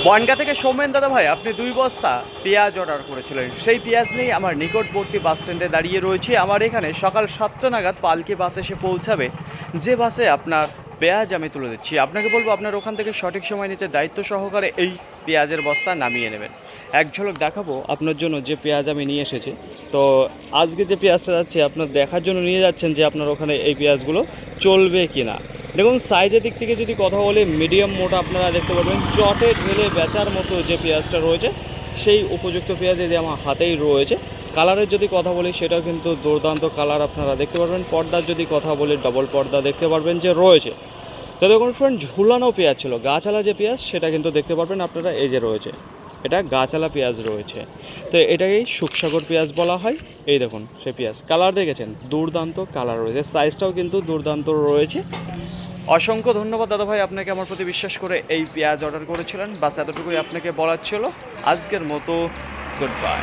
বনগা থেকে সৌমেন দাদা ভাই, আপনি 2 বস্তা পেঁয়াজ অর্ডার করেছিলেন। সেই পেঁয়াজ নিয়ে আমার নিকটবর্তী বাস স্ট্যান্ডে দাঁড়িয়ে রয়েছি। আমার এখানে সকাল 7টা নাগাদ পালকি বাস এসে পৌঁছাবে, যে বাসে আপনার পেঁয়াজ আমি তুলে দিচ্ছি। আপনাকে বলবো আপনার ওখান থেকে সঠিক সময় নিচে দায়িত্ব সহকারে এই পেঁয়াজের বস্তা নামিয়ে নেবেন। এক ঝলক দেখাবো আপনার জন্য যে পেঁয়াজ আমি নিয়ে এসেছি। তো আজকে যে পেঁয়াজটা যাচ্ছে আপনার দেখার জন্য নিয়ে যাচ্ছেন যে আপনার ওখানে এই পেঁয়াজগুলো চলবে কি না। দেখুন সাইজের দিক থেকে যদি কথা বলি মিডিয়াম মোটা আপনারা দেখতে পাবেন, চটে ঢেলে বেচার মতো যে পেঁয়াজটা রয়েছে সেই উপযুক্ত পেঁয়াজ এই যে আমার হাতেই রয়েছে। কালারের যদি কথা বলি সেটাও কিন্তু দুর্দান্ত কালার আপনারা দেখতে পারবেন। পর্দার যদি কথা বলি ডবল পর্দা দেখতে পারবেন যে রয়েছে। তো দেখুন ফ্রেন্ড, ঝুলানো পেঁয়াজ ছিল, গাছালা যে পেঁয়াজ সেটা কিন্তু দেখতে পারবেন আপনারা, এই যে রয়েছে, এটা গাছালা পেঁয়াজ রয়েছে। তো এটাকেই শুকসাগর পেঁয়াজ বলা হয়। এই দেখুন সেই পেঁয়াজ, কালার দেখেছেন, দুর্দান্ত কালার রয়েছে, সাইজটাও কিন্তু দুর্দান্ত রয়েছে। অসংখ্য ধন্যবাদ দাদা ভাই আপনাকে আমার প্রতি বিশ্বাস করে এই পেঁয়াজ অর্ডার করেছিলেন। বাস এতটুকুই আপনাকে বলার ছিল। আজকের মতো গুড বাই।